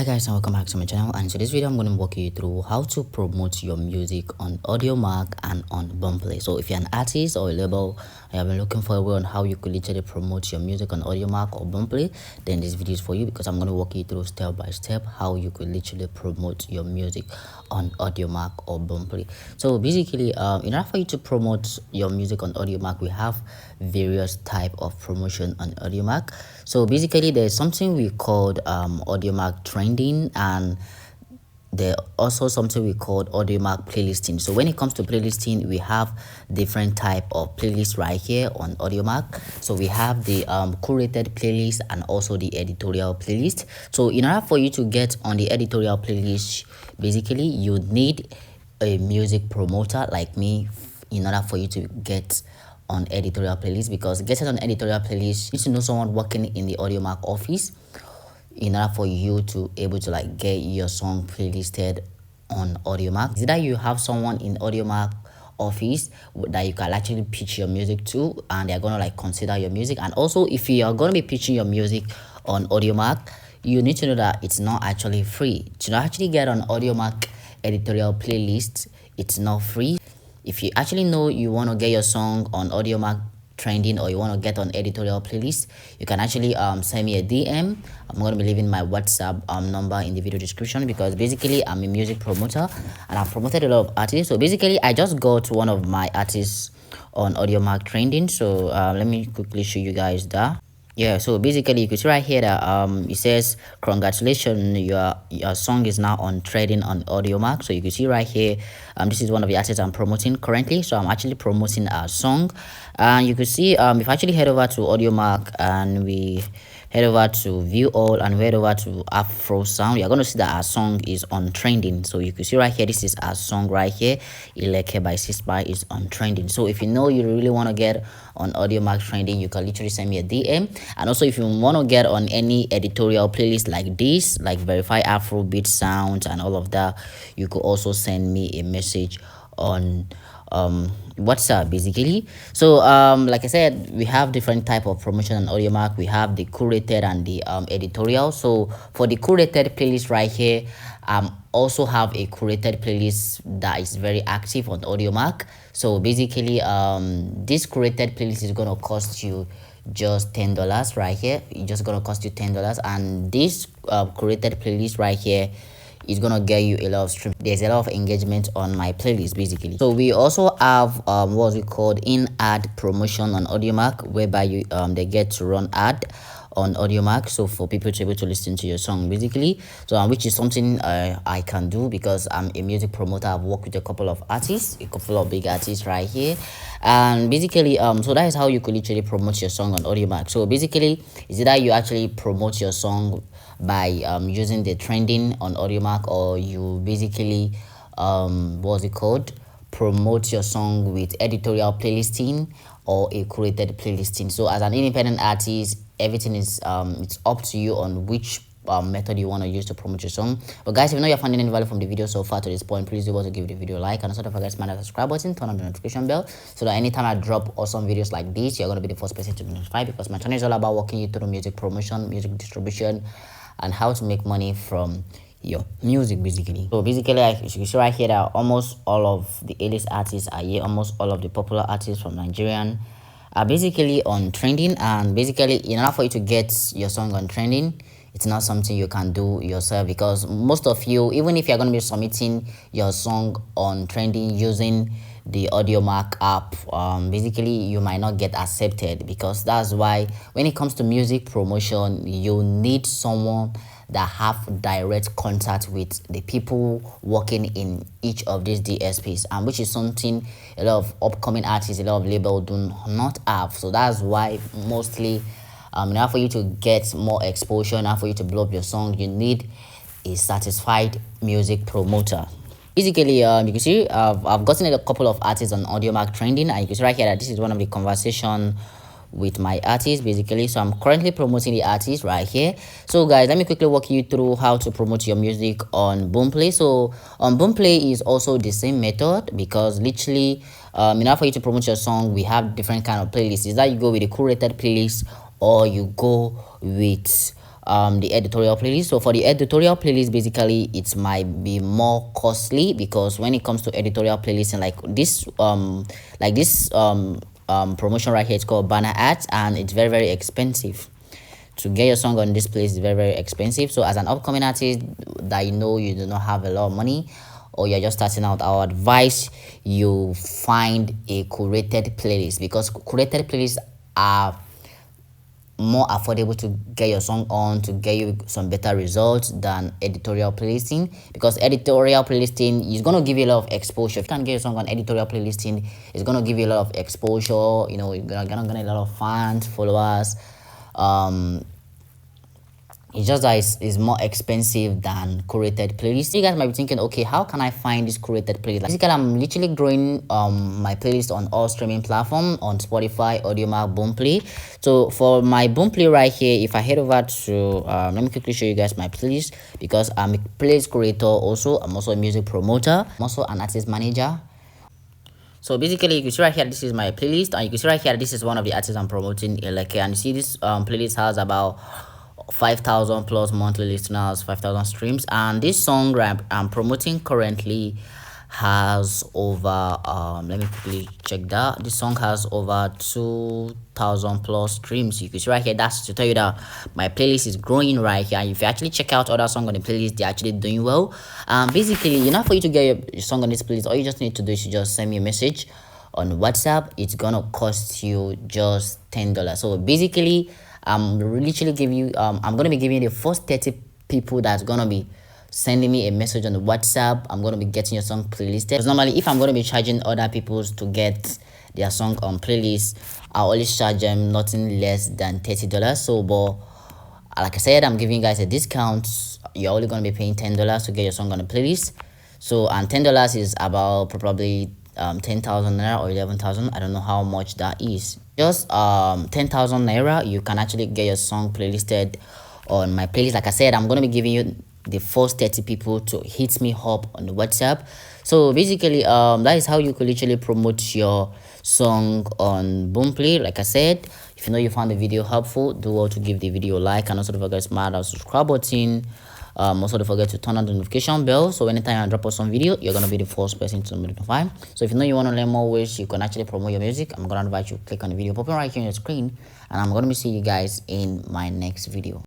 Hi guys, and welcome back to my channel. And in today's video I'm going to walk you through how to promote your music on Audiomack and on Boomplay. So if you're an artist or a label and you've been looking for a way on how you could literally promote your music on Audiomack or Boomplay, then this video is for you, because I'm going to walk you through step by step how you could literally promote your music on Audiomack or Boomplay. So basically, in order for you to promote your music on Audiomack, we have various type of promotion on Audiomack. So basically, there's something we called Audiomack trending, and there also something we called Audiomack playlisting. So when it comes to playlisting, we have different type of playlists right here on Audiomack. So we have the curated playlist and also the editorial playlist. So in order for you to get on the editorial playlist, basically you need a music promoter like me in order for you to get on editorial playlist, because getting on editorial playlist, you need to know someone working in the Audiomack office in order for you to able to like get your song playlisted on Audiomack. Is that you have someone in Audiomack office that you can actually pitch your music to, and they're gonna like consider your music. And also, if you are gonna be pitching your music on Audiomack, you need to know that it's not actually free. To actually get on Audiomack editorial playlist, it's not free. If you actually know you want to get your song on Audiomack trending, or you want to get on editorial playlist, you can actually send me a DM. I'm going to be leaving my WhatsApp number in the video description, because basically I'm a music promoter and I've promoted a lot of artists. So basically I just got one of my artists on Audiomack trending. So let me quickly show you guys that. Yeah, so basically you can see right here that it says congratulations, your song is now on trending on Audiomack. So you can see right here, this is one of the artists I'm promoting currently. So I'm actually promoting a song, and you can see if I actually head over to Audiomack and we head over to view all and we head over to Afro sound, you're going to see that our song is on trending. So you can see right here, this is our song right here, Ileke by Sispa is on trending. So if you know you really want to get on Audiomack trending, you can literally send me a DM. And also, if you want to get on any editorial playlist like this, like Verify Afrobeat sounds and all of that, you could also send me a message on WhatsApp basically. So like I said, we have different type of promotion on Audiomack. We have the curated and the editorial. So for the curated playlist right here, also have a curated playlist that is very active on Audiomack. So basically this curated playlist is going to cost you just $10 right here. It's just going to cost you $10, and this curated playlist right here is gonna get you a lot of stream. There's a lot of engagement on my playlist basically. So we also have what's it called in-ad promotion on Audiomack, whereby you they get to run ad on Audiomack, so for people to be able to listen to your song basically. So which is something I can do, because I'm a music promoter. I've worked with a couple of artists, a couple of big artists right here, and basically so that is how you could literally promote your song on Audiomack. So basically, is it that you actually promote your song by using the trending on Audiomack, or you basically what's it called, promote your song with editorial playlisting or a curated playlisting. So as an independent artist, everything is it's up to you on which method you want to use to promote your song. But guys, if you know you're finding any value from the video so far to this point, please do also give the video a like, and also don't forget to smash that subscribe button, turn on the notification bell, so that anytime I drop awesome videos like this, you're going to be the first person to be notified, because my channel is all about walking you through music promotion, music distribution, and how to make money from your music basically. So basically, as you can see right here, that almost all of the A-list artists are here. Almost all of the popular artists from Nigerian are basically on trending. And basically, in order for you to get your song on trending, it's not something you can do yourself, because most of you, even if you're going to be submitting your song on trending using the Audiomack app, basically you might not get accepted, because that's why when it comes to music promotion, you need someone that have direct contact with the people working in each of these DSPs, and which is something a lot of upcoming artists, a lot of labels do not have. So that's why mostly in order for you to get more exposure, in order for you to blow up your song, you need a satisfied music promoter. Basically, you can see I've gotten a couple of artists on Audiomack trending, and you can see right here that this is one of the conversation with my artist basically. So I'm currently promoting the artist right here. So guys, let me quickly walk you through how to promote your music on Boomplay. So on Boomplay is also the same method, because literally in order for you to promote your song, we have different kind of playlists. Is that you go with a curated playlist, or you go with the editorial playlist. So for the editorial playlist, basically it might be more costly, because when it comes to editorial playlist, and like this promotion right here, it's called banner ads, and it's very expensive. To get your song on this place is very expensive. So as an upcoming artist that you do not have a lot of money, or you're just starting out, I would advise you find a curated playlist, because curated playlists are more affordable to get your song on, to get you some better results than editorial playlisting, because editorial playlisting is going to give you a lot of exposure. If you can get your song on editorial playlisting, it's going to give you a lot of exposure. You're gonna get a lot of fans, followers. It's just that it's more expensive than curated playlists. You guys might be thinking, okay, how can I find this curated playlist? Basically, I'm literally growing my playlist on all streaming platforms, on Spotify, Audiomack, Boomplay. So for my Boomplay right here, if I head over to let me quickly show you guys my playlist, because I'm a playlist curator also. I'm also a music promoter. I'm also an artist manager. So basically, you can see right here, this is my playlist, and you can see right here, this is one of the artists I'm promoting, like, and you see this playlist has about 5,000 plus monthly listeners, 5,000 streams, and this song I'm promoting currently has over let me quickly check that. This song has over 2,000 plus streams. You can see right here, that's to tell you that my playlist is growing right here. And if you actually check out other songs on the playlist, they're actually doing well. Basically, for you to get your song on this playlist, all you just need to do is just send me a message on WhatsApp. It's gonna cost you just $10. So basically, I'm literally giving you I'm gonna be giving you the first 30 people that's gonna be sending me a message on the WhatsApp. I'm gonna be getting your song playlisted. Because normally, if I'm gonna be charging other people to get their song on playlist, I always charge them nothing less than $30. So, but like I said, I'm giving you guys a discount. You're only gonna be paying $10 to get your song on the playlist. So, and $10 is about probably 10,000 naira or 11,000. I don't know how much that is. Just 10,000 naira, you can actually get your song playlisted on my playlist. Like I said, I'm gonna be giving you the first 30 people to hit me up on the WhatsApp. So basically, that is how you could literally promote your song on Boomplay. Like I said, if you found the video helpful, do well to give the video a like, and also don't forget to smash that subscribe button. Also don't forget to turn on the notification bell, so anytime I drop out some video, you're gonna be the first person to notify. So if you want to learn more ways you can actually promote your music, I'm gonna invite you to click on the video popping right here on your screen, and I'm gonna be seeing you guys in my next video.